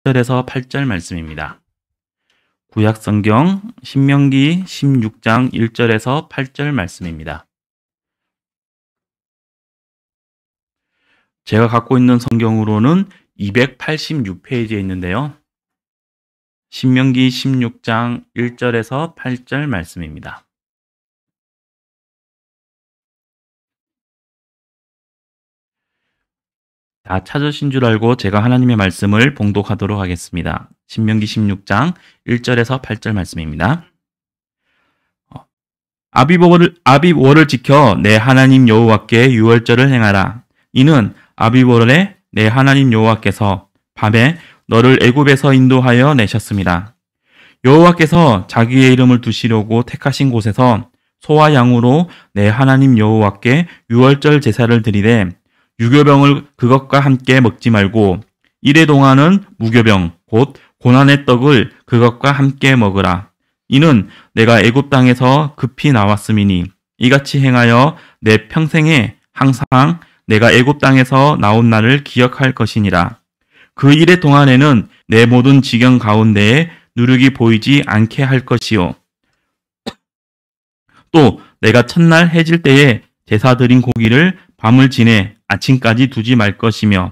1절에서 8절 말씀입니다. 구약성경 신명기 16장 1절에서 8절 말씀입니다. 제가 갖고 있는 성경으로는 286페이지에 있는데요. 신명기 16장 1절에서 8절 말씀입니다. 다 찾으신 줄 알고 제가 하나님의 말씀을 봉독하도록 하겠습니다. 신명기 16장 1절에서 8절 말씀입니다. 아비월을 지켜 내 하나님 여호와께 유월절을 행하라. 이는 아비월에 내 하나님 여호와께서 밤에 너를 애굽에서 인도하여 내셨습니다. 여호와께서 자기의 이름을 두시려고 택하신 곳에서 소와 양으로 내 하나님 여호와께 유월절 제사를 드리되 유교병을 그것과 함께 먹지 말고 이래 동안은 무교병 곧 고난의 떡을 그것과 함께 먹으라. 이는 내가 애굽 땅에서 급히 나왔음이니 이같이 행하여 내 평생에 항상 내가 애굽 땅에서 나온 날을 기억할 것이니라. 그 일의 동안에는 내 모든 지경 가운데에 누룩이 보이지 않게 할 것이요. 또 내가 첫날 해질 때에 제사 드린 고기를 밤을 지내 아침까지 두지 말 것이며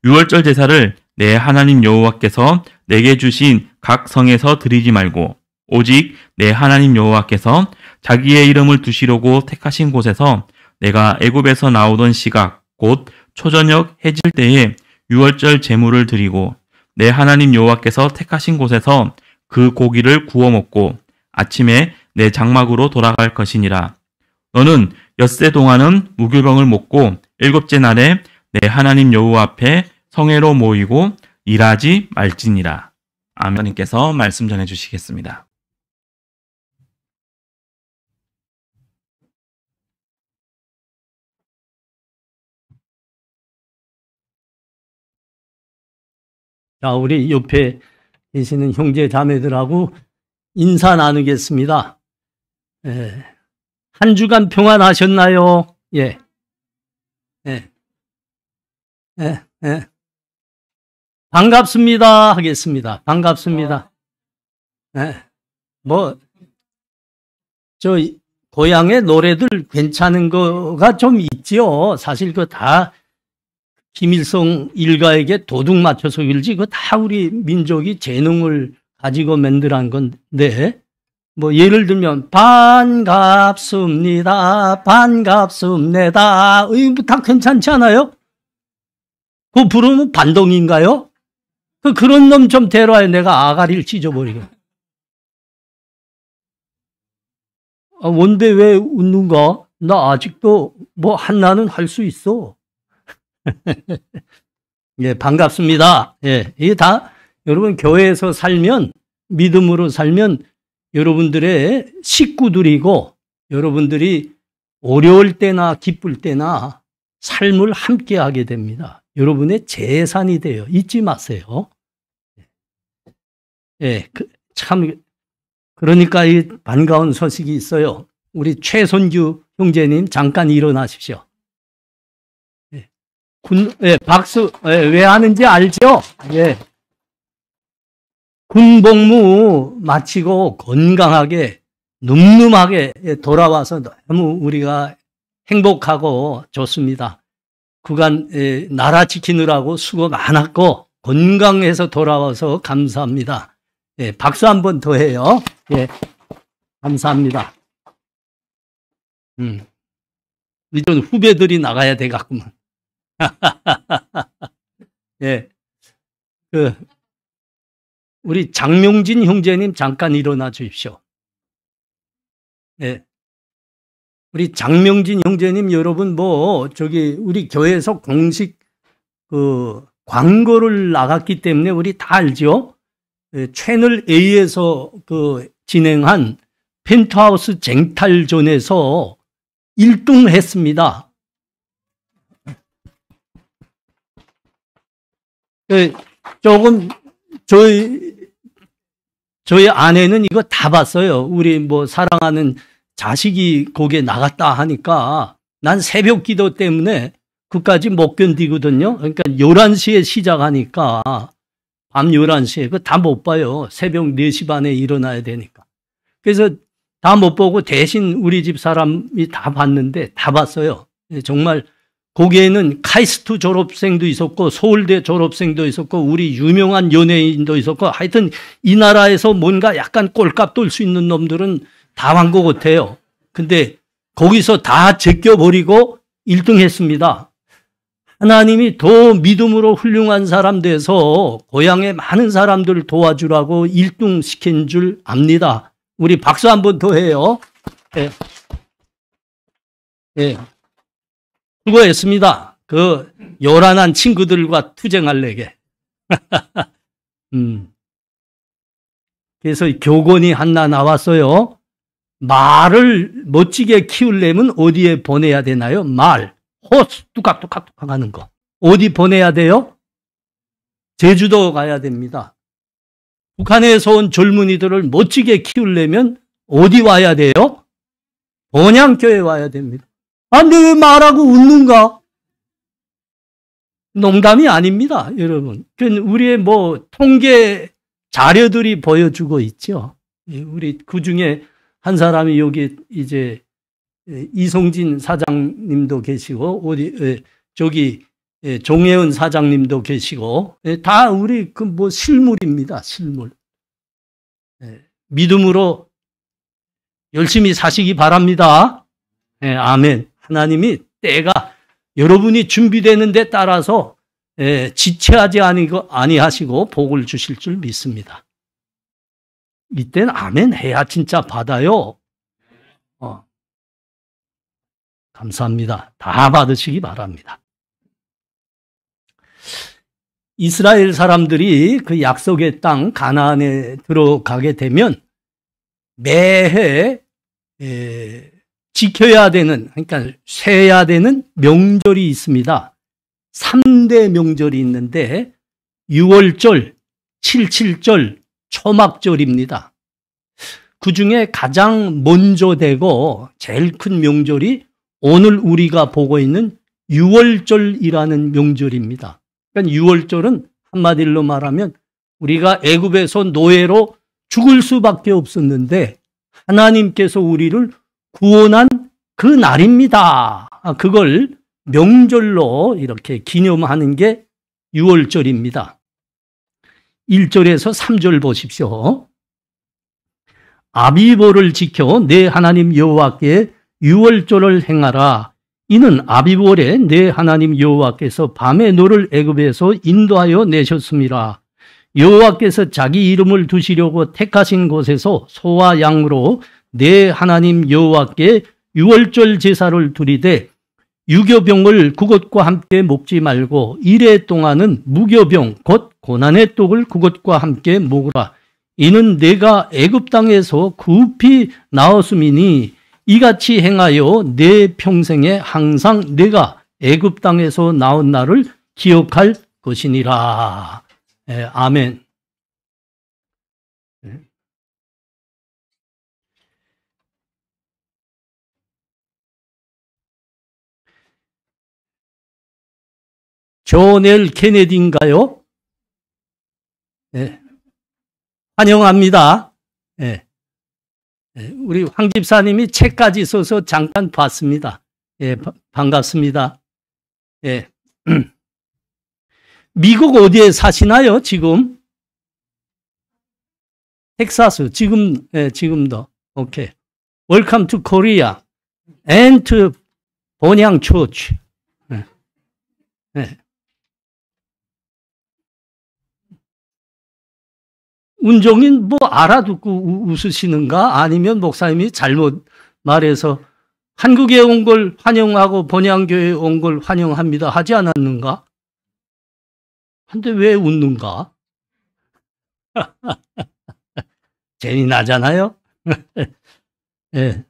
유월절 제사를 내 하나님 여호와께서 내게 주신 각 성에서 드리지 말고 오직 내 하나님 여호와께서 자기의 이름을 두시려고 택하신 곳에서 내가 애굽에서 나오던 시각 곧 초저녁 해질 때에 유월절 제물을 드리고 내 하나님 여호와께서 택하신 곳에서 그 고기를 구워 먹고 아침에 내 장막으로 돌아갈 것이니라. 너는 엿새 동안은 무교병을 먹고 일곱째 날에 내 하나님 여호와 앞에 성회로 모이고 일하지 말지니라. 아멘님께서 말씀 전해 주시겠습니다. 자, 우리 옆에 계시는 형제 자매들하고 인사 나누겠습니다. 한 주간 평안하셨나요? 예. 반갑습니다 하겠습니다. 반갑습니다. 저 고향의 노래들 괜찮은 거가 좀 있지요. 사실 그거 다 김일성 일가에게 도둑 맞춰서 그러지 그거 다 우리 민족이 재능을 가지고 만들어낸 건데 뭐 예를 들면 반갑습니다 반갑습니다 다 괜찮지 않아요? 그거 부르면 반동인가요? 그런 놈 좀 데려와요. 내가 아가리를 찢어버리게. 뭔데 왜 웃는가? 나 아직도 뭐 한나는 할 수 있어. 예, 반갑습니다. 예, 이게 다 여러분 교회에서 살면 믿음으로 살면 여러분들의 식구들이고 여러분들이 어려울 때나 기쁠 때나 삶을 함께 하게 됩니다. 여러분의 재산이 돼요. 잊지 마세요. 예, 그러니까 이 반가운 소식이 있어요. 우리 최선규 형제님 잠깐 일어나십시오. 예, 박수, 왜 하는지 알죠? 예. 군복무 마치고 건강하게, 늠름하게 돌아와서 너무 우리가 행복하고 좋습니다. 그간 나라 지키느라고 수고 많았고 건강해서 돌아와서 감사합니다. 예, 박수 한 번 더 해요. 예, 감사합니다. 이전 후배들이 나가야 되겠구만. 예, 우리 장명진 형제님 잠깐 일어나 주십시오. 예. 우리 장명진 형제님 여러분 우리 교회에서 공식 광고를 나갔기 때문에 우리 다 알죠? 채널 A에서 진행한 펜트하우스 쟁탈전에서 1등 했습니다. 조금 저희 아내는 이거 다 봤어요. 우리 사랑하는 자식이 거기에 나갔다 하니까 난 새벽 기도 때문에 그까지 못 견디거든요. 그러니까 11시에 시작하니까 밤 11시에. 그거 다 못 봐요. 새벽 4시 반에 일어나야 되니까. 그래서 다 못 보고 대신 우리 집 사람이 다 봤는데 다 봤어요. 정말 거기에는 카이스트 졸업생도 있었고 서울대 졸업생도 있었고 우리 유명한 연예인도 있었고 하여튼 이 나라에서 뭔가 약간 꼴값 돌 수 있는 놈들은 다 한 것 같아요. 근데 거기서 다 제껴버리고 1등 했습니다. 하나님이 더 믿음으로 훌륭한 사람 돼서 고향에 많은 사람들 도와주라고 1등 시킨 줄 압니다. 우리 박수 한 번 더 해요. 예. 예. 수고했습니다. 그 요란한 친구들과 투쟁할래게. 그래서 교권이 하나 나왔어요. 말을 멋지게 키우려면 어디에 보내야 되나요? 말. 호스 뚜각뚜각 하는 거. 어디 보내야 돼요? 제주도 가야 됩니다. 북한에서 온 젊은이들을 멋지게 키우려면 어디 와야 돼요? 본향교회 와야 됩니다. 아, 근데 왜 말하고 웃는가? 농담이 아닙니다, 여러분. 우리의 뭐 통계 자료들이 보여주고 있죠. 우리 그 중에 한 사람이 여기 이제 이성진 사장님도 계시고 어디 저기 종혜은 사장님도 계시고 다 우리 그 뭐 실물입니다. 실물. 믿음으로 열심히 사시기 바랍니다. 아멘. 하나님이 때가 여러분이 준비되는 데 따라서 지체하지 아니하시고 복을 주실 줄 믿습니다. 이때는 아멘 해야 진짜 받아요. 감사합니다. 다 받으시기 바랍니다. 이스라엘 사람들이 그 약속의 땅 가나안에 들어가게 되면 매해 지켜야 되는, 그러니까 쇠야 되는 명절이 있습니다. 3대 명절이 있는데 6월절, 77절, 초막절입니다. 그 중에 가장 먼저 되고 제일 큰 명절이 오늘 우리가 보고 있는 6월절이라는 명절입니다. 그러니까 6월절은 한마디로 말하면 우리가 애굽에서 노예로 죽을 수밖에 없었는데 하나님께서 우리를 구원한 그 날입니다. 그걸 명절로 이렇게 기념하는 게 6월절입니다. 1절에서 3절 보십시오. 아비보를 지켜 내 하나님 여호와께 유월절을 행하라. 이는 아비월에 내 하나님 여호와께서 밤에 너를 애굽에서 인도하여 내셨음이라. 여호와께서 자기 이름을 두시려고 택하신 곳에서 소와 양으로 내 하나님 여호와께 유월절 제사를 드리되 유교병을 그것과 함께 먹지 말고 이래 동안은 무교병 곧 고난의 떡을 그것과 함께 먹으라. 이는 내가 애굽 땅에서 급히 나왔음이니 이같이 행하여 내 평생에 항상 내가 애굽 땅에서 나온 날을 기억할 것이니라. 아멘. 존 L 케네디인가요? 네. 환영합니다. 네. 우리 황 집사님이 책까지 써서 잠깐 봤습니다. 예, 반갑습니다. 예. 미국 어디에 사시나요, 지금? 텍사스, 지금도. 오케이. Welcome to Korea and to 본향 Church. 예. 예. 운종인 뭐 알아듣고 웃으시는가? 아니면 목사님이 잘못 말해서 한국에 온 걸 환영하고 본향교회에 온 걸 환영합니다 하지 않았는가? 근데 왜 웃는가? 재미나잖아요. 예.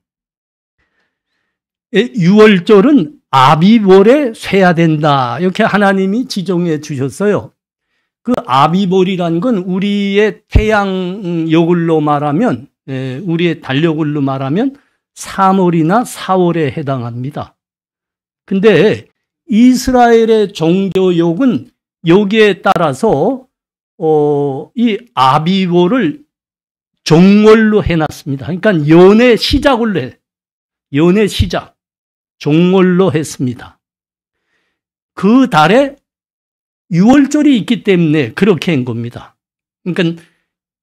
6월절은 아비월에 쇠야 된다. 이렇게 하나님이 지정해 주셨어요. 그 아비월이라는 건 우리의 태양여글로 말하면, 우리의 달력으로 말하면 3월이나 4월에 해당합니다. 근데 이스라엘의 종교욕은 여기에 따라서 이 아비보를 종월로 해놨습니다. 그러니까 연의 시작을 해. 연의 시작. 종월로 했습니다. 그 달에 유월절이 있기 때문에 그렇게 한 겁니다. 그러니까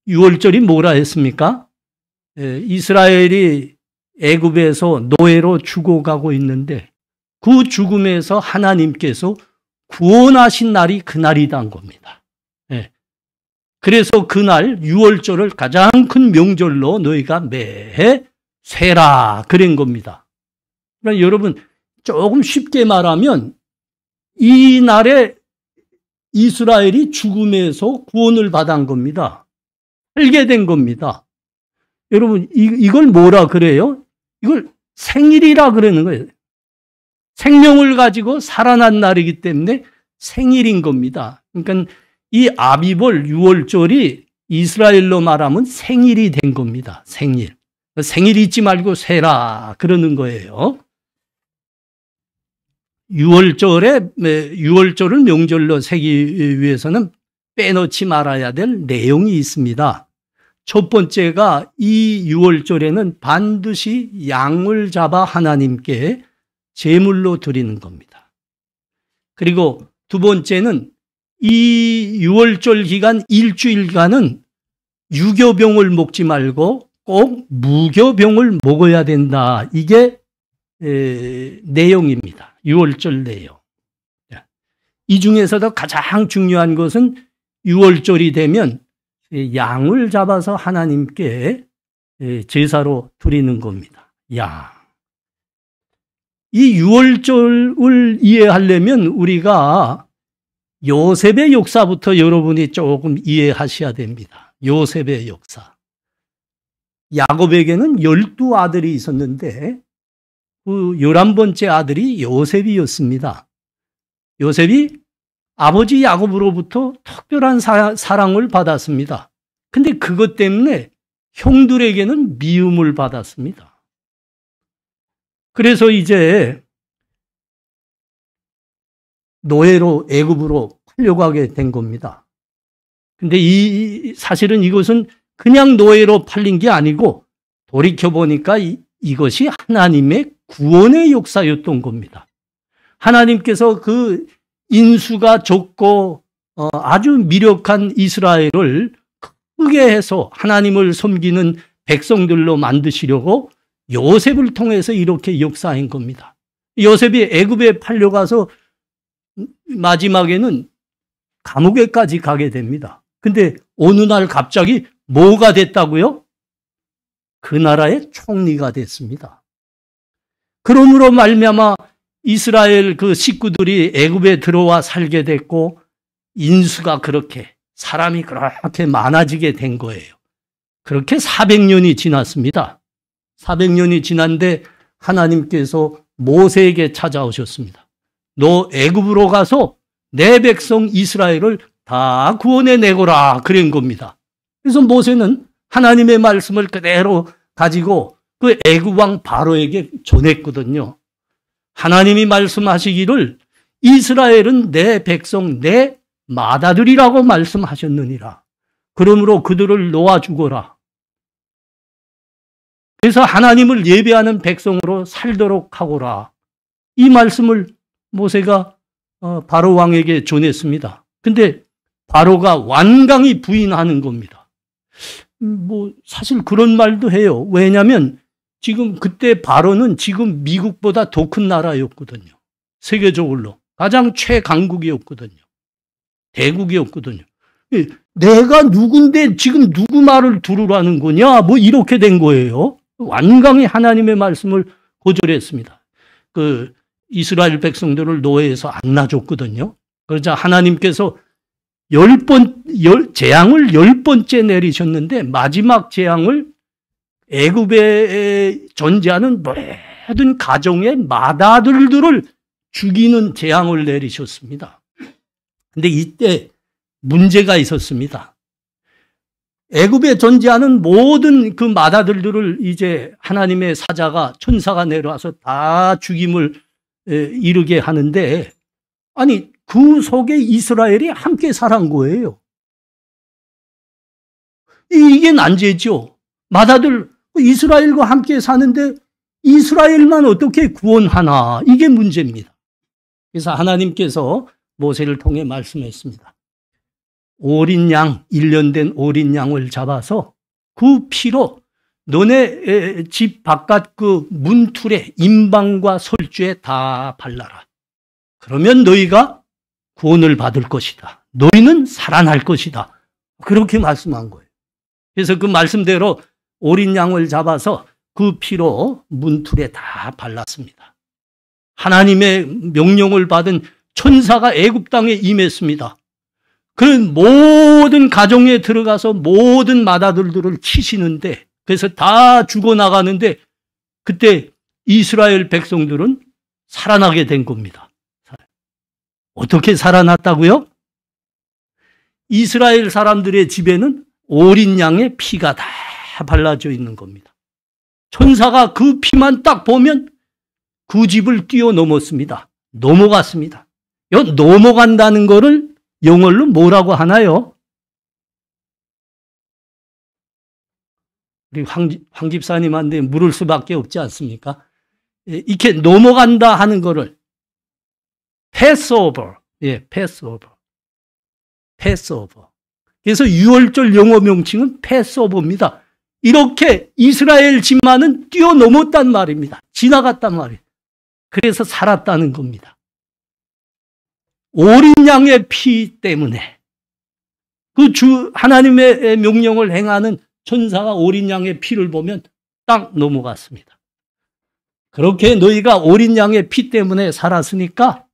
유월절이 뭐라 했습니까? 이스라엘이 애굽에서 노예로 죽어가고 있는데 그 죽음에서 하나님께서 구원하신 날이 그날이다 한 겁니다. 그래서 그날 유월절을 가장 큰 명절로 너희가 매해 세라 그런 겁니다. 그러니까 여러분 조금 쉽게 말하면 이 날에 이스라엘이 죽음에서 구원을 받은 겁니다. 살게 된 겁니다. 여러분 이걸 뭐라 그래요? 이걸 생일이라 그러는 거예요. 생명을 가지고 살아난 날이기 때문에 생일인 겁니다. 그러니까 이 아비볼 유월절이 이스라엘로 말하면 생일이 된 겁니다. 생일. 생일 잊지 말고 세라 그러는 거예요. 유월절을 명절로 세기 위해서는 빼놓지 말아야 될 내용이 있습니다. 첫 번째가 이 유월절에는 반드시 양을 잡아 하나님께 제물로 드리는 겁니다. 그리고 두 번째는 이 유월절 기간 일주일간은 유교병을 먹지 말고 꼭 무교병을 먹어야 된다. 이게 내용입니다. 유월절 내용. 이 중에서도 가장 중요한 것은 유월절이 되면 양을 잡아서 하나님께 제사로 드리는 겁니다. 양. 이 유월절을 이해하려면 우리가 요셉의 역사부터 여러분이 조금 이해하셔야 됩니다. 요셉의 역사. 야곱에게는 12아들이 있었는데 그 11번째 아들이 요셉이었습니다. 요셉이 아버지 야곱으로부터 특별한 사랑을 받았습니다. 근데 그것 때문에 형들에게는 미움을 받았습니다. 그래서 이제 노예로 애굽으로 팔려가게 된 겁니다. 근데 사실은 이것은 그냥 노예로 팔린 게 아니고 돌이켜보니까 이것이 하나님의 구원의 역사였던 겁니다. 하나님께서 그 인수가 적고 아주 미력한 이스라엘을 크게 해서 하나님을 섬기는 백성들로 만드시려고 요셉을 통해서 이렇게 역사한 겁니다. 요셉이 애굽에 팔려가서 마지막에는 감옥에까지 가게 됩니다. 근데 어느 날 갑자기 뭐가 됐다고요? 그 나라의 총리가 됐습니다. 그러므로 말미암아 이스라엘 그 식구들이 애굽에 들어와 살게 됐고 인수가 그렇게 사람이 그렇게 많아지게 된 거예요. 그렇게 400년이 지났습니다. 400년이 지난데 하나님께서 모세에게 찾아오셨습니다. 너 애굽으로 가서 내 백성 이스라엘을 다 구원해 내거라 그런 겁니다. 그래서 모세는 하나님의 말씀을 그대로 가지고 그 애굽 왕 바로에게 전했거든요. 하나님이 말씀하시기를 이스라엘은 내 백성 내 맏아들이라고 말씀하셨느니라. 그러므로 그들을 놓아 주거라. 그래서 하나님을 예배하는 백성으로 살도록 하거라. 이 말씀을 모세가 바로 왕에게 전했습니다. 근데 바로가 완강히 부인하는 겁니다. 사실 그런 말도 해요. 왜냐하면 지금 그때 바로는 지금 미국보다 더 큰 나라였거든요. 세계적으로 가장 최강국이었거든요. 대국이었거든요. 내가 누군데 지금 누구 말을 들으라는 거냐? 이렇게 된 거예요. 완강히 하나님의 말씀을 거절했습니다. 그 이스라엘 백성들을 노예에서 안 놔줬거든요. 그러자 하나님께서 재앙을 10번째 내리셨는데 마지막 재앙을 애굽에 존재하는 모든 가정의 맏아들들을 죽이는 재앙을 내리셨습니다. 근데 이때 문제가 있었습니다. 애굽에 존재하는 모든 그 맏아들들을 이제 하나님의 사자가 천사가 내려와서 다 죽임을 이르게 하는데 아니 그 속에 이스라엘이 함께 살은 거예요. 이게 난제죠. 맏아들 이스라엘과 함께 사는데 이스라엘만 어떻게 구원하나, 이게 문제입니다. 그래서 하나님께서 모세를 통해 말씀했습니다. 어린 양, 1년 된 어린 양을 잡아서 그 피로 너네 집 바깥 그 문틀에, 임방과 설주에 다 발라라. 그러면 너희가 구원을 받을 것이다. 너희는 살아날 것이다. 그렇게 말씀한 거예요. 그래서 그 말씀대로 어린 양을 잡아서 그 피로 문틀에 다 발랐습니다. 하나님의 명령을 받은 천사가 애굽 땅에 임했습니다. 그런 모든 가정에 들어가서 모든 맏아들들을 치시는데, 그래서 다 죽어나가는데, 그때 이스라엘 백성들은 살아나게 된 겁니다. 어떻게 살아났다고요? 이스라엘 사람들의 집에는 어린 양의 피가 다 발라져 있는 겁니다. 천사가 그 피만 딱 보면 그 집을 뛰어넘었습니다. 넘어갔습니다. 넘어간다는 거를 영어로 뭐라고 하나요? 우리 황 집사님한테 물을 수밖에 없지 않습니까? 이렇게 넘어간다 하는 거를 Passover, Passover. 그래서 6월절 영어 명칭은 Passover입니다. 이렇게 이스라엘 집만은 뛰어넘었단 말입니다. 지나갔단 말이에요. 그래서 살았다는 겁니다. 어린 양의 피 때문에 그 하나님의 명령을 행하는 천사가 어린 양의 피를 보면 딱 넘어갔습니다. 그렇게 너희가 어린 양의 피 때문에 살았으니까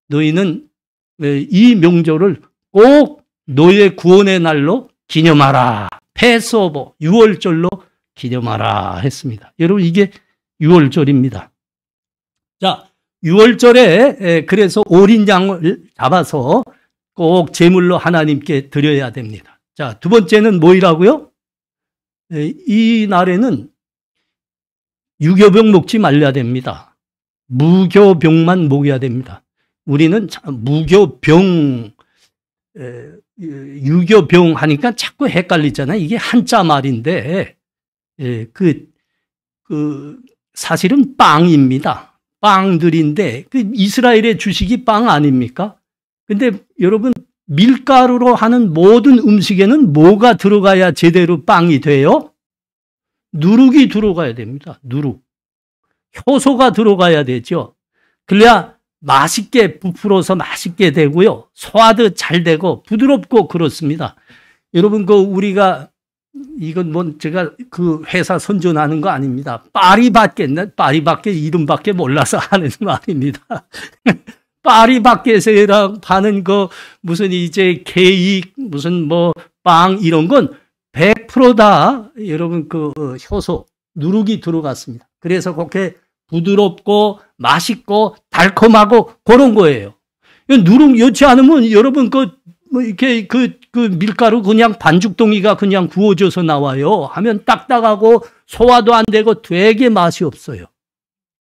너희는 이 명절을 꼭 너희의 구원의 날로 기념하라. 패스오버, 6월절로 기념하라 했습니다. 여러분, 이게 6월절입니다. 자, 6월절에 그래서 어린 양을 잡아서 꼭 제물로 하나님께 드려야 됩니다. 자, 두 번째는 뭐이라고요? 이 날에는 유교병 먹지 말아야 됩니다. 무교병만 먹어야 됩니다. 우리는 무교병, 유교병 하니까 자꾸 헷갈리잖아요. 이게 한자 말인데, 사실은 빵입니다. 빵들인데, 이스라엘의 주식이 빵 아닙니까? 근데 여러분, 밀가루로 하는 모든 음식에는 뭐가 들어가야 제대로 빵이 돼요? 누룩이 들어가야 됩니다. 누룩. 효소가 들어가야 되죠. 그래야 맛있게 부풀어서 맛있게 되고요. 소화도 잘 되고 부드럽고 그렇습니다. 여러분, 우리가 이건 제가 그 회사 선전하는 거 아닙니다. 파리바켓 이름밖에 몰라서 하는 말입니다. 파리바켓이랑 파는 무슨 이제 케이크, 무슨 빵 이런 건 100%다 여러분 효소, 누룩이 들어갔습니다. 그래서 그렇게 부드럽고 맛있고 달콤하고 그런 거예요. 누룩 넣지 않으면 여러분 이렇게 밀가루 그냥 반죽덩이가 그냥 구워져서 나와요. 하면 딱딱하고 소화도 안 되고 되게 맛이 없어요.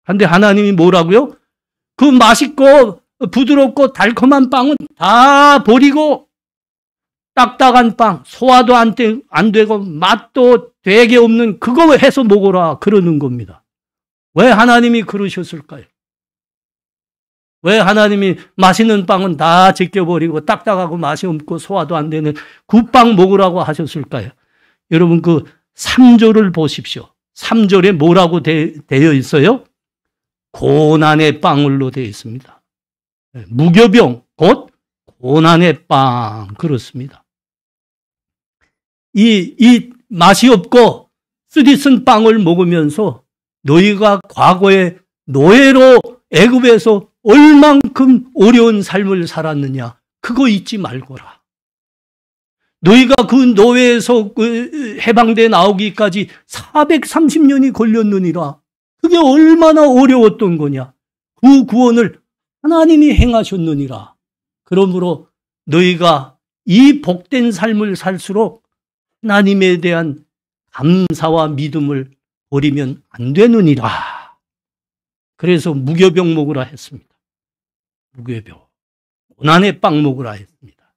그런데 하나님이 뭐라고요? 그 맛있고 부드럽고 달콤한 빵은 다 버리고 딱딱한 빵, 소화도 안 되고 맛도 되게 없는 그거 해서 먹어라 그러는 겁니다. 왜 하나님이 그러셨을까요? 왜 하나님이 맛있는 빵은 다 제껴버리고 딱딱하고 맛이 없고 소화도 안 되는 그 빵 먹으라고 하셨을까요? 여러분 3절을 보십시오. 3절에 뭐라고 되어 있어요? 고난의 빵을로 되어 있습니다. 무교병, 곧 고난의 빵, 그렇습니다. 이 맛이 없고 쓰디쓴 빵을 먹으면서 너희가 과거에 노예로 애굽에서 얼만큼 어려운 삶을 살았느냐, 그거 잊지 말거라. 너희가 그 노예에서 해방돼 나오기까지 430년이 걸렸느니라. 그게 얼마나 어려웠던 거냐. 그 구원을 하나님이 행하셨느니라. 그러므로 너희가 이 복된 삶을 살수록 하나님에 대한 감사와 믿음을 버리면 안 되느니라. 그래서 무교병 먹으라 했습니다. 무교병. 고난의 빵 먹으라 했습니다.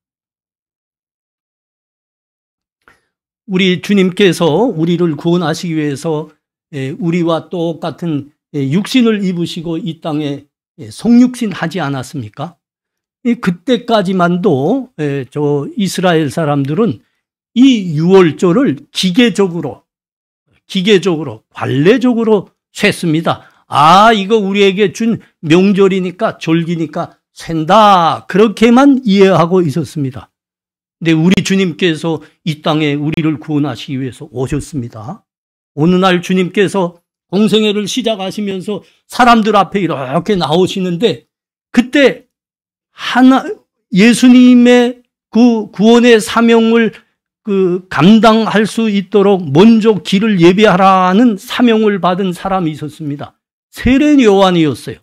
우리 주님께서 우리를 구원하시기 위해서 우리와 똑같은 육신을 입으시고 이 땅에 성육신 하지 않았습니까? 그때까지만도 저 이스라엘 사람들은 이 유월절을 기계적으로 관례적으로 셌습니다. 아, 이거 우리에게 준 명절이니까 절기니까 샌다. 그렇게만 이해하고 있었습니다. 근데 우리 주님께서 이 땅에 우리를 구원하시기 위해서 오셨습니다. 어느 날 주님께서 공생애를 시작하시면서 사람들 앞에 이렇게 나오시는데 그때 예수님의 그 구원의 사명을 감당할 수 있도록 먼저 길을 예비하라는 사명을 받은 사람이 있었습니다. 세례 요한이었어요.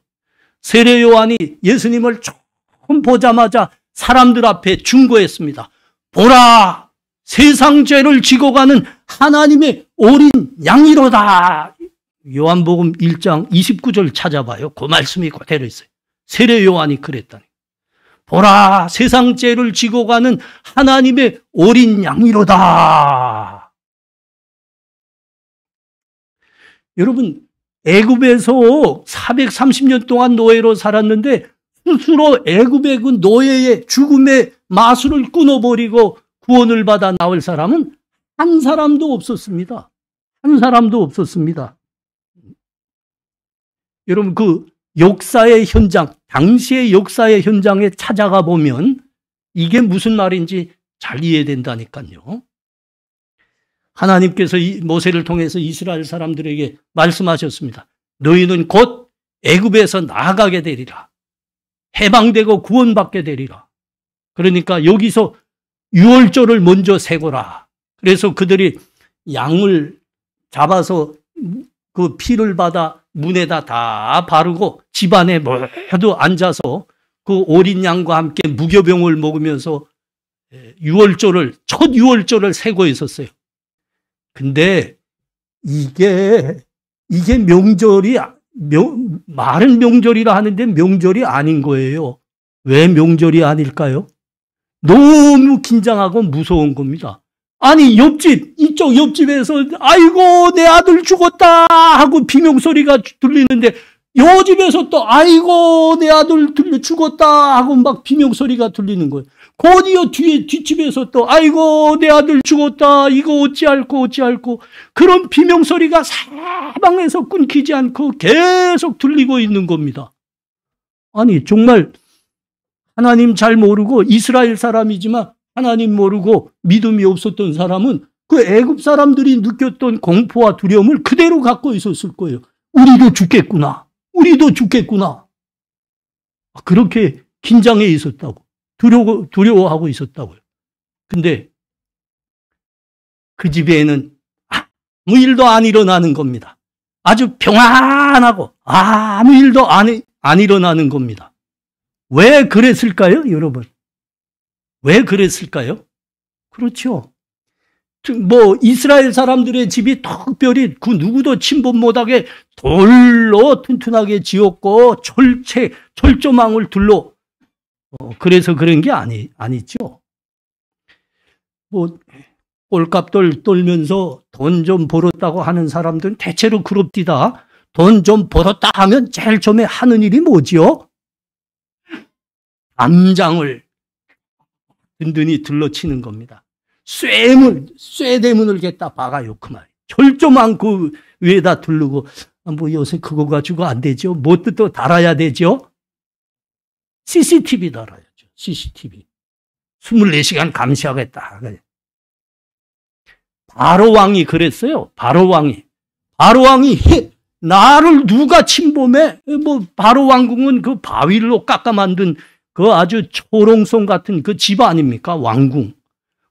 세례 요한이 예수님을 처음 보자마자 사람들 앞에 중거했습니다. 보라, 세상 죄를 지고 가는 하나님의 어린 양이로다. 요한복음 1장 29절 찾아봐요. 그 말씀이 그대로 있어요. 세례 요한이 그랬다니. 보라, 세상 죄를 지고 가는 하나님의 어린 양이로다. 여러분, 애굽에서 430년 동안 노예로 살았는데 스스로 애굽의 그 노예의 죽음의 마술을 끊어버리고 구원을 받아 나올 사람은 한 사람도 없었습니다. 한 사람도 없었습니다. 여러분, 그 역사의 현장, 당시의 역사의 현장에 찾아가 보면 이게 무슨 말인지 잘 이해된다니까요. 하나님께서 모세를 통해서 이스라엘 사람들에게 말씀하셨습니다. 너희는 곧 애굽에서 나가게 되리라. 해방되고 구원받게 되리라. 그러니까 여기서 유월절을 먼저 세고라. 그래서 그들이 양을 잡아서 그 피를 받아 문에다 다 바르고 집안에 모두 앉아서 그 어린 양과 함께 무교병을 먹으면서 첫 유월절을 세고 있었어요. 근데 이게 명절이, 말은 명절이라 하는데 명절이 아닌 거예요. 왜 명절이 아닐까요? 너무 긴장하고 무서운 겁니다. 아니, 이쪽 옆집에서 아이고 내 아들 죽었다 하고 비명소리가 들리는데 요 집에서 또 아이고 내 아들 죽었다 하고 막 비명소리가 들리는 거예요. 곧이어 뒷집에서 또 아이고 내 아들 죽었다 이거 어찌할꼬 그런 비명소리가 사방에서 끊기지 않고 계속 들리고 있는 겁니다. 아니, 정말 하나님 잘 모르고 이스라엘 사람이지만 하나님 모르고 믿음이 없었던 사람은 그 애굽 사람들이 느꼈던 공포와 두려움을 그대로 갖고 있었을 거예요. 우리도 죽겠구나. 그렇게 긴장해 있었다고. 두려워하고 있었다고요. 근데 그 집에는 아무 일도 안 일어나는 겁니다. 아주 평안하고 아무 일도 안 일어나는 겁니다. 왜 그랬을까요, 여러분? 왜 그랬을까요? 그렇죠. 이스라엘 사람들의 집이 특별히 그 누구도 침범 못하게 돌로 튼튼하게 지었고 철조망을 둘러 그래서 그런 게 아니죠. 꼴값들 떨면서 돈 좀 벌었다고 하는 사람들은 대체로 그럽디다. 돈 좀 벌었다 하면 제일 처음에 하는 일이 뭐지요? 담장을 든든히 들러치는 겁니다. 쇠대문을 갖다 박아요, 그 말. 철조망 그 위에다 두르고, 요새 그거 가지고 안 되죠? 뭣도 또 달아야 되죠? CCTV 달아야죠, CCTV. 24시간 감시하겠다. 바로왕이 그랬어요, 바로왕이. 나를 누가 침범해? 바로왕궁은 그 바위로 깎아 만든 그 아주 초롱성 같은 그 집 아닙니까? 왕궁.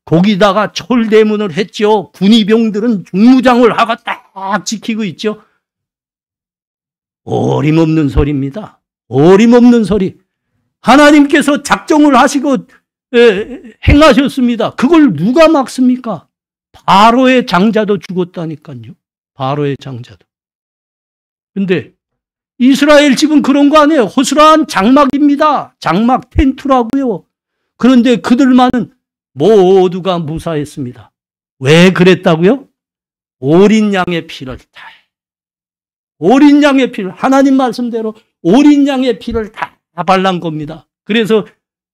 거기다가 철대문을 했죠. 군의병들은 중무장을 하고 딱 지키고 있죠. 어림없는 소리입니다. 어림없는 소리. 하나님께서 작정을 하시고 행하셨습니다. 그걸 누가 막습니까? 바로의 장자도 죽었다니까요. 바로의 장자도. 근데 이스라엘 집은 그런 거 아니에요. 허술한 장막입니다. 장막 텐트라고요. 그런데 그들만은 모두가 무사했습니다. 왜 그랬다고요? 어린 양의 피를 다, 어린 양의 피를, 하나님 말씀대로 어린 양의 피를 다 발란 겁니다. 그래서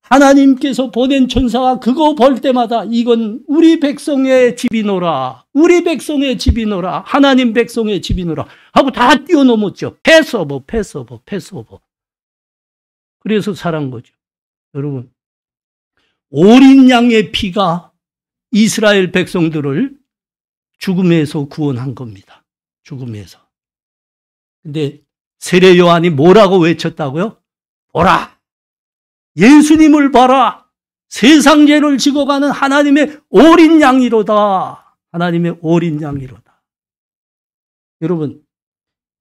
하나님께서 보낸 천사가 그거 볼 때마다 이건 우리 백성의 집이노라, 우리 백성의 집이노라, 하나님 백성의 집이노라 하고 다 뛰어넘었죠. 패스오버. 그래서 살한 거죠. 여러분, 어린 양의 피가 이스라엘 백성들을 죽음에서 구원한 겁니다. 죽음에서. 근데 세례 요한이 뭐라고 외쳤다고요? 보라! 예수님을 봐라! 세상 죄를 지고 가는 하나님의 어린 양이로다. 하나님의 어린 양이로다. 여러분,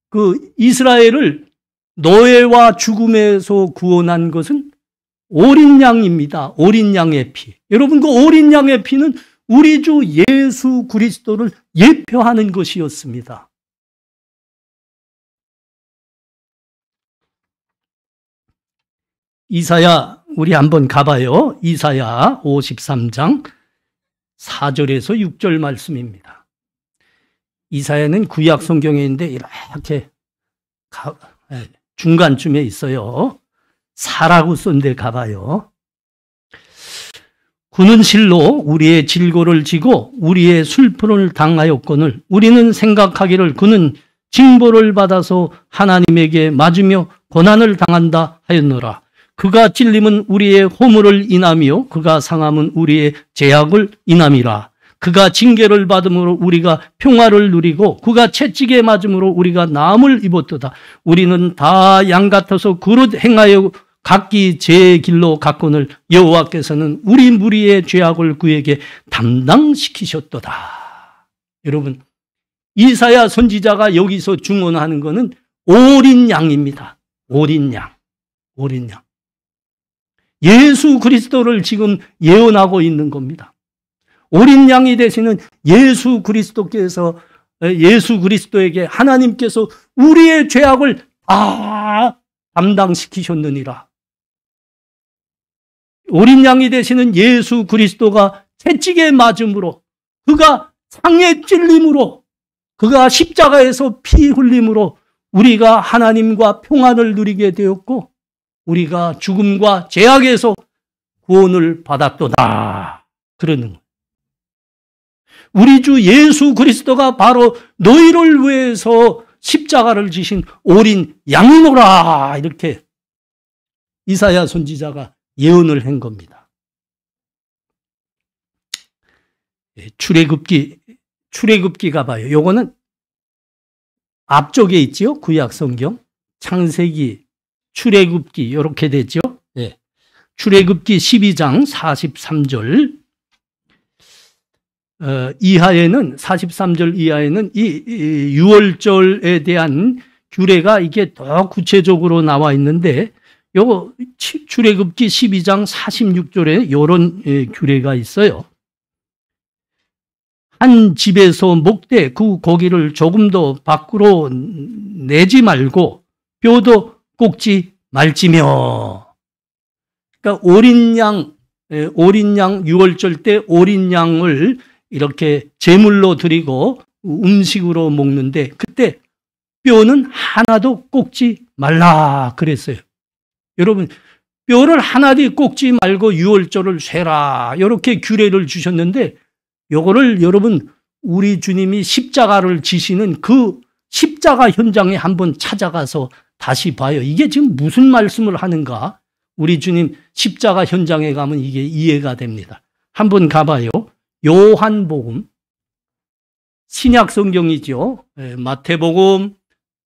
그 이스라엘을 노예와 죽음에서 구원한 것은 어린 양입니다. 어린 양의 피. 여러분, 그 어린 양의 피는 우리 주 예수 그리스도를 예표하는 것이었습니다. 이사야, 우리 한번 가봐요. 이사야 53장 4절에서 6절 말씀입니다. 이사야는 구약 성경에 있는데 이렇게 중간쯤에 있어요. 사라고 쓴 데 가봐요. 그는 실로 우리의 질고를 지고 우리의 슬픔을 당하였거늘 우리는 생각하기를 그는 징벌을 받아서 하나님에게 맞으며 고난을 당한다 하였노라. 그가 찔림은 우리의 허물을 인함이요 그가 상함은 우리의 죄악을 인함이라. 그가 징계를 받음으로 우리가 평화를 누리고 그가 채찍에 맞음으로 우리가 나음을 입었도다. 우리는 다 양 같아서 그릇 행하여 각기 제 길로 갔거늘 여호와께서는 우리 무리의 죄악을 그에게 담당시키셨도다. 여러분, 이사야 선지자가 여기서 증언하는 것은 어린 양입니다. 어린 양. 예수 그리스도를 지금 예언하고 있는 겁니다. 어린 양이 되시는 예수 그리스도에게 하나님께서 우리의 죄악을 다 담당시키셨느니라. 어린 양이 되시는 예수 그리스도가 채찍에 맞음으로, 그가 상에 찔림으로, 그가 십자가에서 피 흘림으로 우리가 하나님과 평안을 누리게 되었고 우리가 죽음과 죄악에서 구원을 받았도다. 그러는 거예요. 우리 주 예수 그리스도가 바로 너희를 위해서 십자가를 지신 어린 양이노라. 이렇게 이사야 선지자가 예언을 한 겁니다. 출애굽기가 봐요. 요거는 앞쪽에 있죠. 구약 성경. 창세기, 출애굽기 이렇게 되죠. 네. 출애굽기 12장 43절 이하에는 43절 이하에는 이 유월절에 대한 규례가 이게 더 구체적으로 나와 있는데 요거 출애굽기 12장 46절에 이런 규례가 있어요. 한 집에서 먹되 그 고기를 조금도 밖으로 내지 말고 뼈도 꽂지 말지며. 그러니까 어린 양 유월절 때 어린 양을 이렇게 제물로 드리고 음식으로 먹는데 그때 뼈는 하나도 꽂지 말라 그랬어요. 여러분, 뼈를 하나도 꽂지 말고 유월절을 쇠라 이렇게 규례를 주셨는데 요거를 여러분 우리 주님이 십자가를 지시는 그 십자가 현장에 한번 찾아가서 다시 봐요. 이게 지금 무슨 말씀을 하는가? 우리 주님 십자가 현장에 가면 이게 이해가 됩니다. 한번 가봐요. 요한복음, 신약 성경이죠. 마태복음,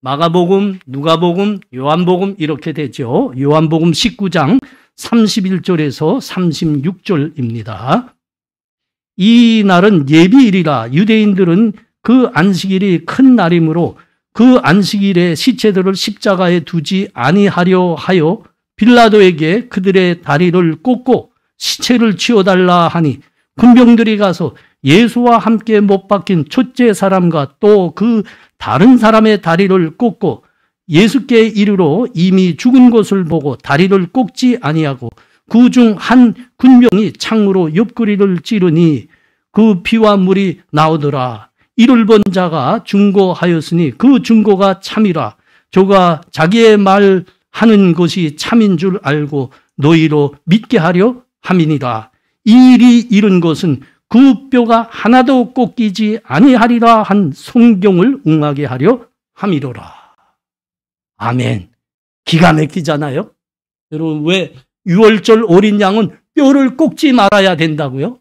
마가복음, 누가복음, 요한복음 이렇게 되죠. 요한복음 19장 31절에서 36절입니다. 이 날은 예비일이라. 유대인들은 그 안식일이 큰 날이므로 그 안식일에 시체들을 십자가에 두지 아니하려 하여 빌라도에게 그들의 다리를 꽂고 시체를 치워달라 하니 군병들이 가서 예수와 함께 못 박힌 첫째 사람과 또 그 다른 사람의 다리를 꽂고 예수께 이르러 이미 죽은 것을 보고 다리를 꽂지 아니하고 그 중 한 군병이 창으로 옆구리를 찌르니 그 피와 물이 나오더라. 이를 본 자가 중고하였으니 그 중고가 참이라. 저가 자기의 말하는 것이 참인 줄 알고 너희로 믿게 하려 함이니라. 이 일이 이른 것은 그 뼈가 하나도 꺾이지 아니하리라 한 성경을 응하게 하려 함이로라. 아멘. 기가 막히잖아요. 여러분, 왜 유월절 어린 양은 뼈를 꺾지 말아야 된다고요?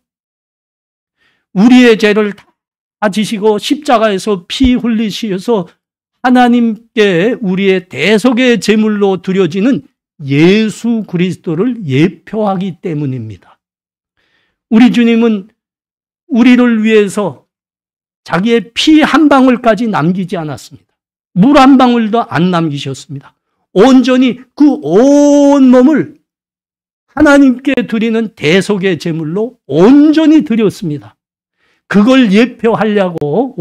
우리의 죄를 다 지시고 십자가에서 피 흘리시어서 하나님께 우리의 대속의 제물로 드려지는 예수 그리스도를 예표하기 때문입니다. 우리 주님은 우리를 위해서 자기의 피 한 방울까지 남기지 않았습니다. 물 한 방울도 안 남기셨습니다. 온전히 그 온 몸을 하나님께 드리는 대속의 제물로 온전히 드렸습니다. 그걸 예표하려고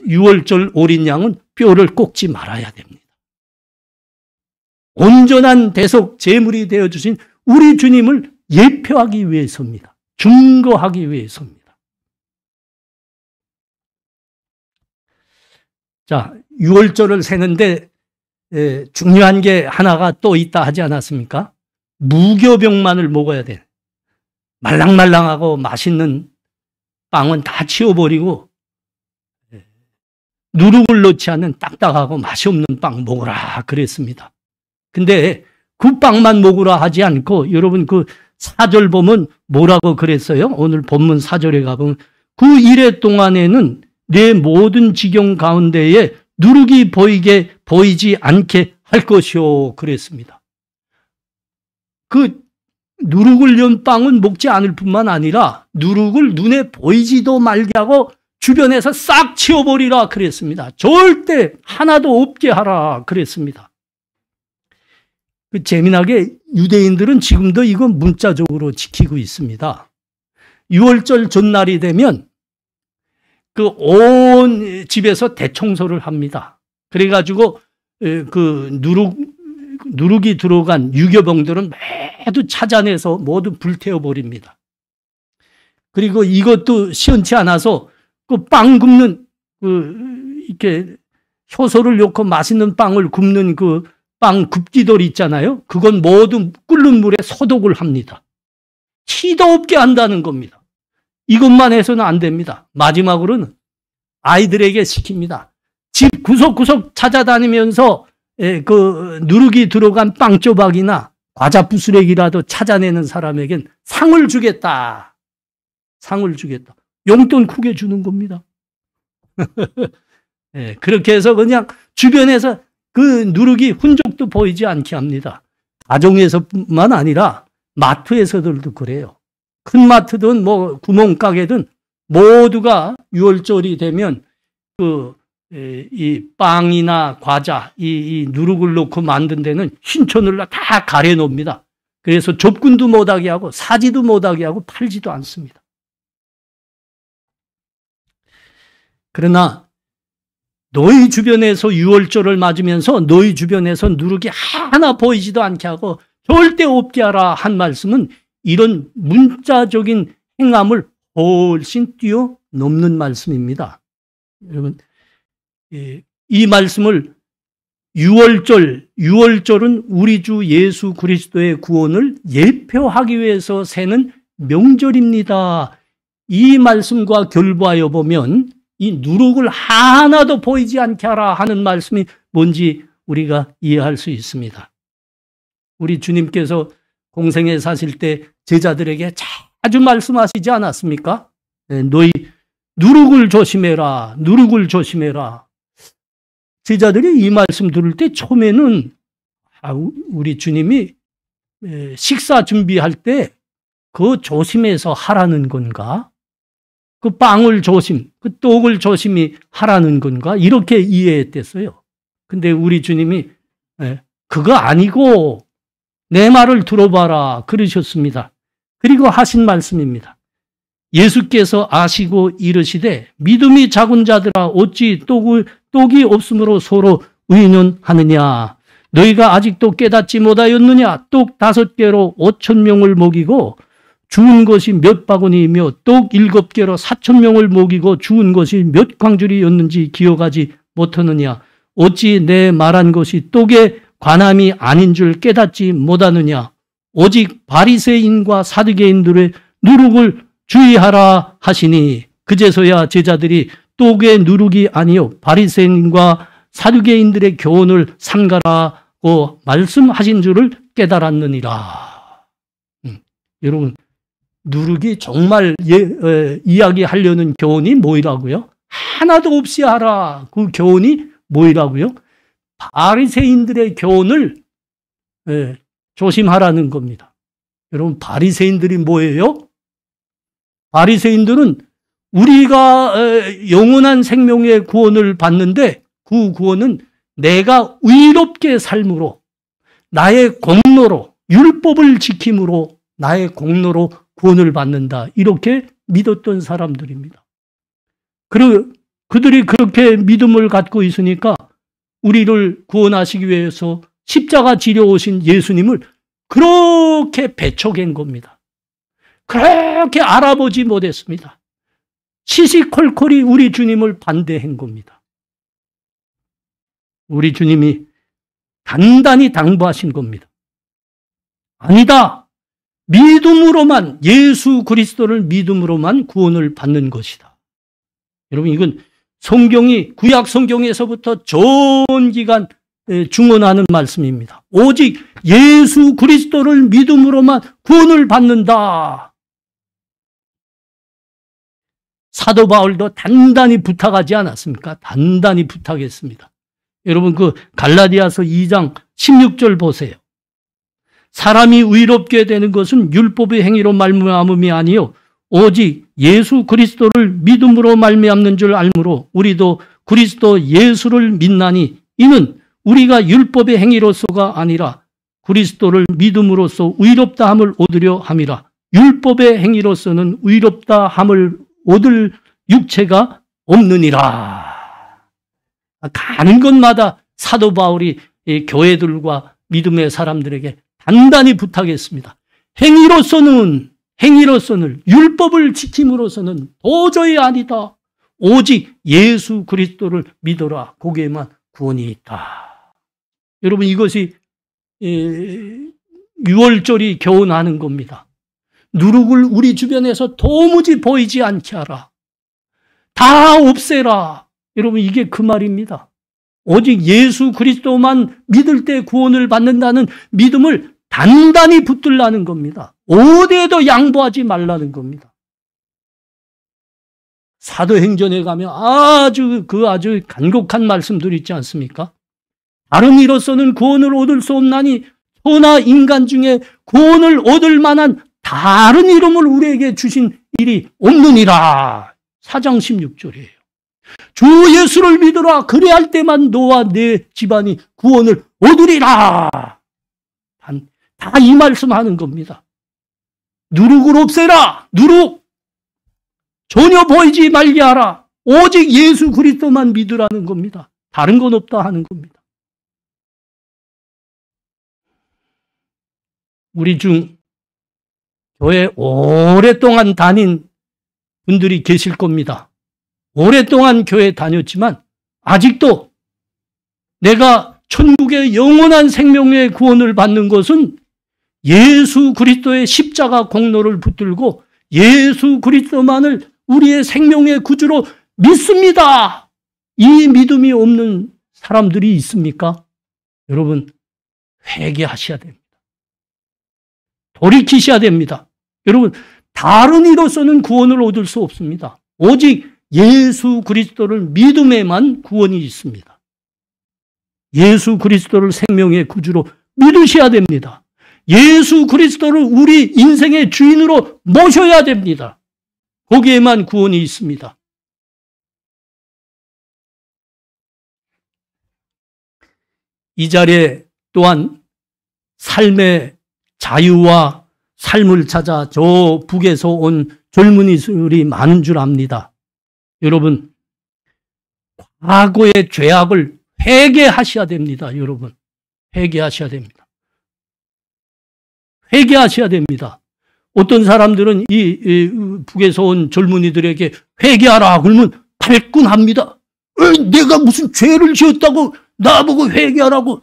유월절 어린 양은 뼈를 꺾지 말아야 됩니다. 온전한 대속 제물이 되어주신 우리 주님을 예표하기 위해서입니다. 증거하기 위해서입니다. 자, 유월절을 세는데 중요한 게 하나가 또 있다 하지 않았습니까? 무교병만을 먹어야 돼. 말랑말랑하고 맛있는 빵은 다 치워버리고 누룩을 넣지 않는 딱딱하고 맛이 없는 빵 먹으라 그랬습니다. 근데 그 빵만 먹으라 하지 않고 여러분 그 4절 보면 뭐라고 그랬어요? 오늘 본문 4절에 가보면 그 이래 동안에는 내 모든 지경 가운데에 누룩이 보이지 않게 할 것이요 그랬습니다. 그 누룩을 넣은 빵은 먹지 않을 뿐만 아니라 누룩을 눈에 보이지도 말게 하고 주변에서 싹 치워버리라 그랬습니다. 절대 하나도 없게 하라 그랬습니다. 그 재미나게 유대인들은 지금도 이거 문자적으로 지키고 있습니다. 6월절 전날이 되면 그 온 집에서 대청소를 합니다. 그래가지고 그 누룩이 들어간 유교병들은 모두 찾아내서 모두 불태워버립니다. 그리고 이것도 시원치 않아서 그 빵 굽는 이렇게 효소를 넣고 맛있는 빵을 굽는 그 빵 굽기돌 있잖아요. 그건 모두 끓는 물에 소독을 합니다. 티도 없게 한다는 겁니다. 이것만 해서는 안 됩니다. 마지막으로는 아이들에게 시킵니다. 집 구석구석 찾아다니면서 그 누룩이 들어간 빵 조각이나 과자 부스레기라도 찾아내는 사람에겐 상을 주겠다. 상을 주겠다. 용돈 크게 주는 겁니다. 그렇게 해서 그냥 주변에서 그 누룩이 흔적도 보이지 않게 합니다. 가정에서뿐만 아니라 마트에서들도 그래요. 큰 마트든 뭐 구멍가게든 모두가 6월절이 되면 이 빵이나 과자, 이 누룩을 넣고 만든 데는 신천을 다 가려놓습니다. 그래서 접근도 못하게 하고 사지도 못하게 하고 팔지도 않습니다. 그러나 너희 주변에서 6월절을 맞으면서 너희 주변에서 누룩이 하나 보이지도 않게 하고 절대 없게 하라 한 말씀은 이런 문자적인 행함을 훨씬 뛰어넘는 말씀입니다. 여러분, 이 말씀을 6월절은 우리 주 예수 그리스도의 구원을 예표하기 위해서 세는 명절입니다. 이 말씀과 결부하여 보면 이 누룩을 하나도 보이지 않게 하라 하는 말씀이 뭔지 우리가 이해할 수 있습니다. 우리 주님께서 공생에 사실 때 제자들에게 자주 말씀하시지 않았습니까? 너희 누룩을 조심해라. 누룩을 조심해라. 제자들이 이 말씀 들을 때 처음에는 우리 주님이 식사 준비할 때 그 조심해서 하라는 건가? 그 빵을 그 떡을 조심히 하라는 건가? 이렇게 이해했댔어요. 근데 우리 주님이 그거 아니고 내 말을 들어봐라 그러셨습니다. 그리고 하신 말씀입니다. 예수께서 아시고 이르시되 믿음이 작은 자들아 어찌 떡이 없으므로 서로 의논하느냐. 너희가 아직도 깨닫지 못하였느냐. 떡 5개로 5,000명을 먹이고 주운 것이 몇 바구니이며 떡 7개로 4,000명을 먹이고 주운 것이 몇 광줄이었는지 기억하지 못하느냐? 어찌 내 말한 것이 떡의 관함이 아닌 줄 깨닫지 못하느냐? 오직 바리새인과 사두개인들의 누룩을 주의하라 하시니 그제서야 제자들이 떡의 누룩이 아니요 바리새인과 사두개인들의 교훈을 삼가라고 말씀하신 줄을 깨달았느니라. 여러분, 누룩이 정말 이야기하려는 교훈이 뭐이라고요? 하나도 없이 하라. 그 교훈이 뭐이라고요? 바리새인들의 교훈을 조심하라는 겁니다. 여러분, 바리새인들이 뭐예요? 바리새인들은 우리가 영원한 생명의 구원을 받는데 그 구원은 내가 의롭게 삶으로 나의 공로로 율법을 지킴으로 나의 공로로 구원을 받는다. 이렇게 믿었던 사람들입니다. 그리고 그들이 그렇게 믿음을 갖고 있으니까 우리를 구원하시기 위해서 십자가 지려 오신 예수님을 그렇게 배척한 겁니다. 그렇게 알아보지 못했습니다. 시시콜콜이 우리 주님을 반대한 겁니다. 우리 주님이 단단히 당부하신 겁니다. 아니다. 믿음으로만, 예수 그리스도를 믿음으로만 구원을 받는 것이다. 여러분, 이건 성경이 구약 성경에서부터 전 기간 증언하는 말씀입니다. 오직 예수 그리스도를 믿음으로만 구원을 받는다. 사도 바울도 단단히 부탁하지 않았습니까? 단단히 부탁했습니다. 여러분, 그 갈라디아서 2장 16절 보세요. 사람이 의롭게 되는 것은 율법의 행위로 말미암음이 아니요 오직 예수 그리스도를 믿음으로 말미암는 줄 알므로 우리도 그리스도 예수를 믿나니 이는 우리가 율법의 행위로서가 아니라 그리스도를 믿음으로써 의롭다 함을 얻으려 함이라. 율법의 행위로서는 의롭다 함을 얻을 육체가 없느니라. 가는 곳마다 사도 바울이 교회들과 믿음의 사람들에게 단단히 부탁했습니다. 행위로서는 율법을 지킴으로서는 도저히 아니다. 오직 예수 그리스도를 믿어라. 거기에만 구원이 있다. 여러분, 이것이 6월절이 교훈하는 겁니다. 누룩을 우리 주변에서 도무지 보이지 않게 하라. 다 없애라. 여러분, 이게 그 말입니다. 오직 예수 그리스도만 믿을 때 구원을 받는다는 믿음을 단단히 붙들라는 겁니다. 어디에도 양보하지 말라는 겁니다. 사도행전에 가면 아주 간곡한 말씀들이 있지 않습니까? 다른 이로서는 구원을 얻을 수 없나니 천하 인간 중에 구원을 얻을 만한 다른 이름을 우리에게 주신 일이 없느니라. 4장 16절이에요. 주 예수를 믿으라. 그래야 할 때만 너와 내 집안이 구원을 얻으리라. 다 이 말씀하는 겁니다. 누룩을 없애라. 누룩 전혀 보이지 말게 하라. 오직 예수 그리스도만 믿으라는 겁니다. 다른 건 없다 하는 겁니다. 우리 중 교회 오랫동안 다닌 분들이 계실 겁니다. 오랫동안 교회 다녔지만 아직도 내가 천국의 영원한 생명의 구원을 받는 것은 예수 그리스도의 십자가 공로를 붙들고 예수 그리스도만을 우리의 생명의 구주로 믿습니다. 이 믿음이 없는 사람들이 있습니까? 여러분, 회개하셔야 됩니다. 돌이키셔야 됩니다. 여러분, 다른 이로서는 구원을 얻을 수 없습니다. 오직 예수 그리스도를 믿음에만 구원이 있습니다. 예수 그리스도를 생명의 구주로 믿으셔야 됩니다. 예수 그리스도를 우리 인생의 주인으로 모셔야 됩니다. 거기에만 구원이 있습니다. 이 자리에 또한 삶의 자유와 삶을 찾아 저 북에서 온 젊은이들이 많은 줄 압니다. 여러분, 과거의 죄악을 회개하셔야 됩니다. 여러분, 회개하셔야 됩니다. 회개하셔야 됩니다. 어떤 사람들은 이 북에서 온 젊은이들에게 회개하라 그러면 발끈합니다. 내가 무슨 죄를 지었다고 나보고 회개하라고.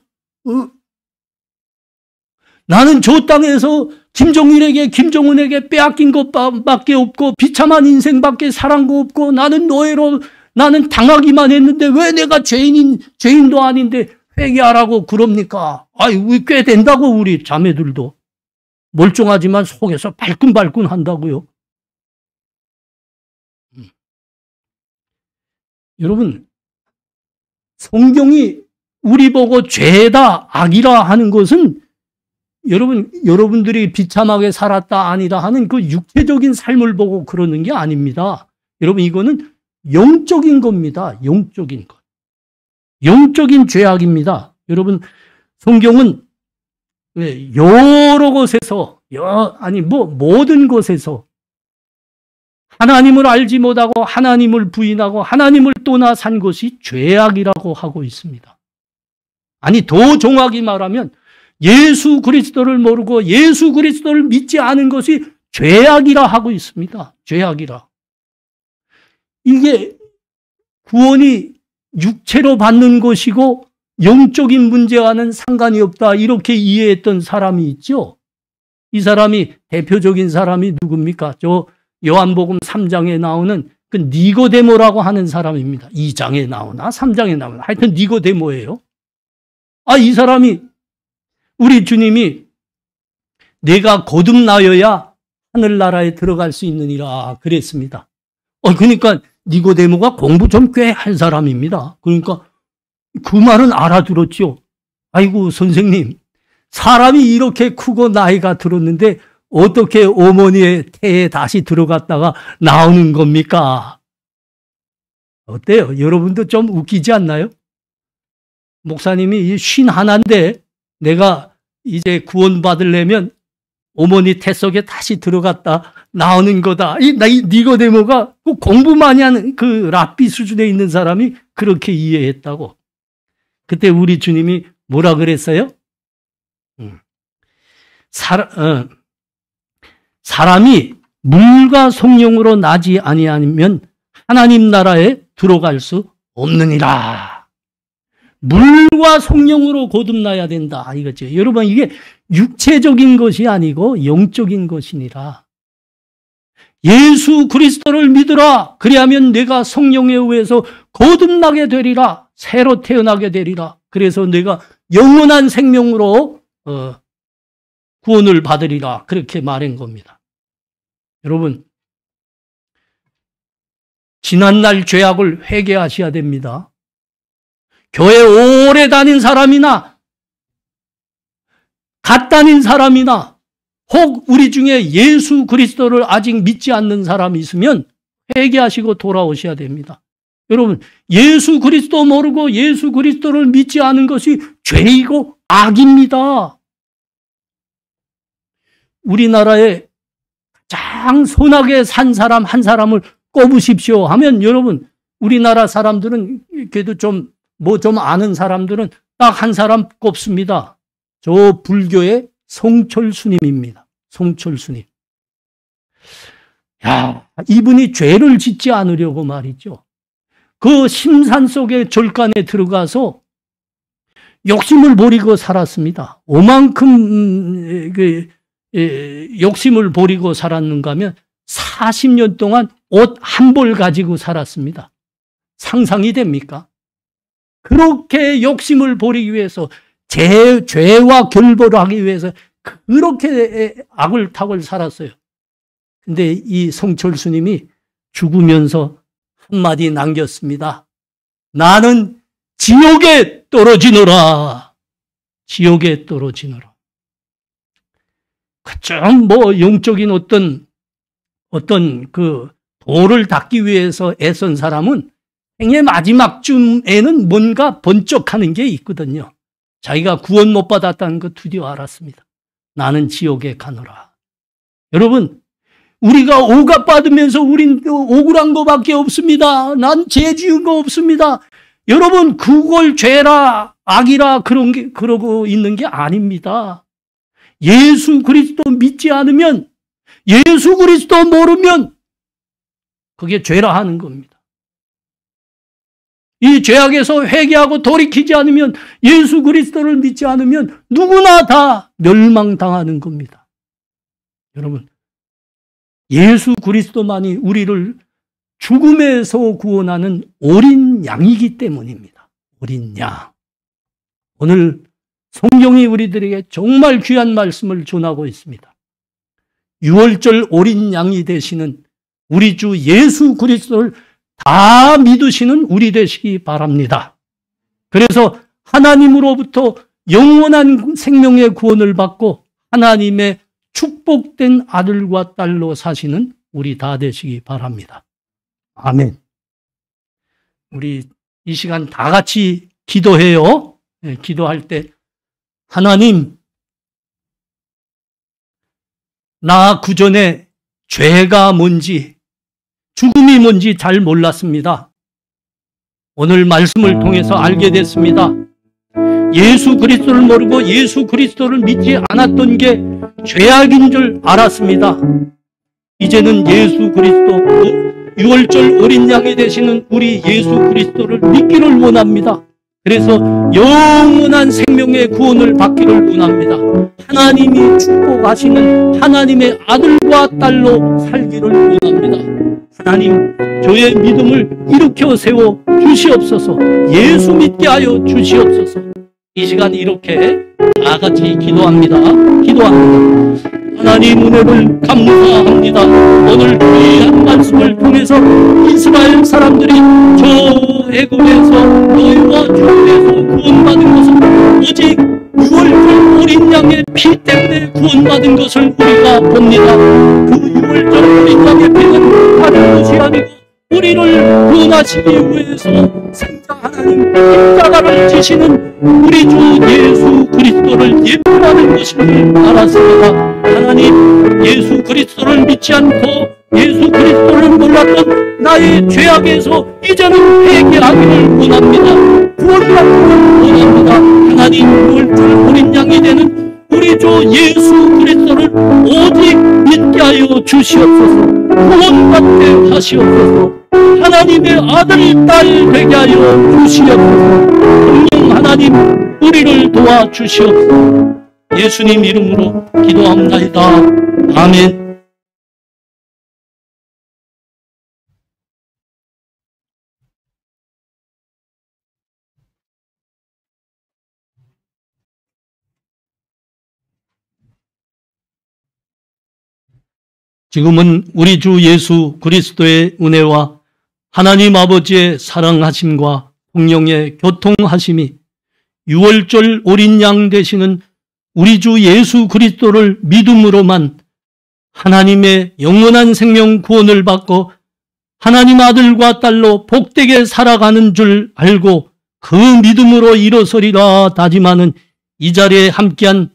나는 저 땅에서 김정일에게 김정은에게 빼앗긴 것밖에 없고 비참한 인생밖에 살한 거 없고 나는 노예로 나는 당하기만 했는데 왜 내가 죄인도 아닌데 회개하라고 그럽니까? 아이, 꽤 된다고 우리 자매들도. 멀쩡하지만 속에서 발끈발끈 한다고요. 여러분, 성경이 우리 보고 죄다 악이라 하는 것은 여러분들이 비참하게 살았다 아니다 하는 그 육체적인 삶을 보고 그러는 게 아닙니다. 여러분, 이거는 영적인 겁니다. 영적인 것. 영적인 죄악입니다. 여러분, 성경은 여러 곳에서, 모든 곳에서 하나님을 알지 못하고 하나님을 부인하고 하나님을 떠나 산 것이 죄악이라고 하고 있습니다. 아니, 더 정확히 말하면 예수 그리스도를 모르고 예수 그리스도를 믿지 않은 것이 죄악이라 하고 있습니다. 죄악이라. 이게 구원이 육체로 받는 것이고 영적인 문제와는 상관이 없다 이렇게 이해했던 사람이 있죠. 이 사람이 대표적인 사람이 누굽니까? 저 요한복음 3장에 나오는 그 니고데모라고 하는 사람입니다. 2장에 나오나 3장에 나오나 하여튼 니고데모예요. 이 사람이 우리 주님이 내가 거듭나여야 하늘나라에 들어갈 수 있느니라 그랬습니다. 그러니까 니고데모가 공부 좀 꽤 한 사람입니다. 그러니까 그 말은 알아들었죠. 아이고 선생님, 사람이 이렇게 크고 나이가 들었는데 어떻게 어머니의 태에 다시 들어갔다가 나오는 겁니까? 어때요? 여러분도 좀 웃기지 않나요? 목사님이 51인데 내가 이제 구원받으려면 어머니 태 속에 다시 들어갔다 나오는 거다. 이 니고데모가 공부 많이 하는 그 랍비 수준에 있는 사람이 그렇게 이해했다고. 그때 우리 주님이 뭐라 그랬어요? 사람이 물과 성령으로 나지 아니하면 하나님 나라에 들어갈 수 없느니라. 물과 성령으로 거듭나야 된다 이거죠. 여러분, 이게 육체적인 것이 아니고 영적인 것이니라. 예수 그리스도를 믿으라. 그리하면 내가 성령에 의해서 거듭나게 되리라. 새로 태어나게 되리라. 그래서 내가 영원한 생명으로 구원을 받으리라. 그렇게 말한 겁니다. 여러분, 지난날 죄악을 회개하셔야 됩니다. 교회 오래 다닌 사람이나 갓 다닌 사람이나 혹 우리 중에 예수 그리스도를 아직 믿지 않는 사람이 있으면 회개하시고 돌아오셔야 됩니다. 여러분, 예수 그리스도 모르고 예수 그리스도를 믿지 않은 것이 죄이고 악입니다. 우리나라에 가장 선하게 산 사람 한 사람을 꼽으십시오 하면 여러분, 우리나라 사람들은 그래도 좀 아는 사람들은 딱 한 사람 꼽습니다. 저 불교의 송철스님입니다. 송철스님. 이분이 죄를 짓지 않으려고 말이죠. 그 심산 속의 절간에 들어가서 욕심을 버리고 살았습니다. 오만큼 욕심을 버리고 살았는가 하면 40년 동안 옷 한 벌 가지고 살았습니다. 상상이 됩니까? 그렇게 욕심을 버리기 위해서 죄와 결벌을 하기 위해서 그렇게 악을 살았어요. 근데 이 송철스님이 죽으면서 한마디 남겼습니다. 나는 지옥에 떨어지노라. 지옥에 떨어지노라. 좀 영적인 어떤 그 도를 닦기 위해서 애쓴 사람은 생의 마지막쯤에는 뭔가 번쩍하는 게 있거든요. 자기가 구원 못 받았다는 거 드디어 알았습니다. 나는 지옥에 가노라. 여러분, 우리가 억압받으면서 우린 억울한 것밖에 없습니다. 난 죄 지은 거 없습니다. 여러분, 그걸 죄라 악이라 그러고 있는 게 아닙니다. 예수 그리스도 믿지 않으면 예수 그리스도 모르면 그게 죄라 하는 겁니다. 이 죄악에서 회개하고 돌이키지 않으면, 예수 그리스도를 믿지 않으면 누구나 다 멸망당하는 겁니다. 여러분, 예수 그리스도만이 우리를 죽음에서 구원하는 어린 양이기 때문입니다. 어린 양. 오늘 성경이 우리들에게 정말 귀한 말씀을 전하고 있습니다. 유월절 어린 양이 되시는 우리 주 예수 그리스도를 다 믿으시는 우리 되시기 바랍니다. 그래서 하나님으로부터 영원한 생명의 구원을 받고 하나님의 축복된 아들과 딸로 사시는 우리 다 되시기 바랍니다. 아멘. 우리 이 시간 다 같이 기도해요. 네, 기도할 때, 하나님, 나 구전에 죄가 뭔지, 죽음이 뭔지 잘 몰랐습니다. 오늘 말씀을 통해서 알게 됐습니다. 예수 그리스도를 모르고 예수 그리스도를 믿지 않았던 게 죄악인 줄 알았습니다. 이제는 예수 그리스도, 유월절 어린 양이 되시는 우리 예수 그리스도를 믿기를 원합니다. 그래서 영원한 생명의 구원을 받기를 원합니다. 하나님이 축복하시는 하나님의 아들과 딸로 살기를 원합니다. 하나님, 저의 믿음을 일으켜 세워 주시옵소서. 예수 믿게 하여 주시옵소서. 이 시간 이렇게 다 같이 기도합니다. 하나님 은혜를 감사합니다. 오늘 귀한 말씀을 통해서 이스라엘 사람들이 저 애굽에서 너희와 주에서 구원받은 것은 오직 유월절 어린 양의 피 때문에 구원받은 것을 우리가 봅니다. 그 유월절 어린 양의 피는 다른 것이 아니고 우리를 구원하시기 위해서 생자 하나님 십자가를 지시는 우리 주 예수 그리스도를 예표하는 것임을 알았습니다. 하나님, 예수 그리스도를 믿지 않고 예수 그리스도를 몰랐던 나의 죄악에서 이제는 회개하기를 원합니다. 구원받기를 원합니다. 하나님, 유월절 어린 양이 되는 우리 주 예수 그리스도를 오직 믿게 하여 주시옵소서. 구원받게 하시옵소서. 하나님의 아들, 딸 되게 하여 주시옵소서. 성령 하나님, 우리를 도와주시옵소서. 예수님 이름으로 기도합니다. 아멘. 지금은 우리 주 예수 그리스도의 은혜와 하나님 아버지의 사랑하심과 성령의 교통하심이 유월절 어린 양 되시는 우리 주 예수 그리스도를 믿음으로만 하나님의 영원한 생명 구원을 받고 하나님 아들과 딸로 복되게 살아가는 줄 알고 그 믿음으로 일어서리라 다짐하는 이 자리에 함께한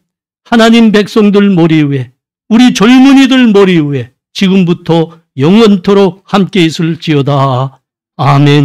하나님 백성들 머리 위에, 우리 젊은이들 머리 위에 지금부터 영원토록 함께 있을지어다. 아멘.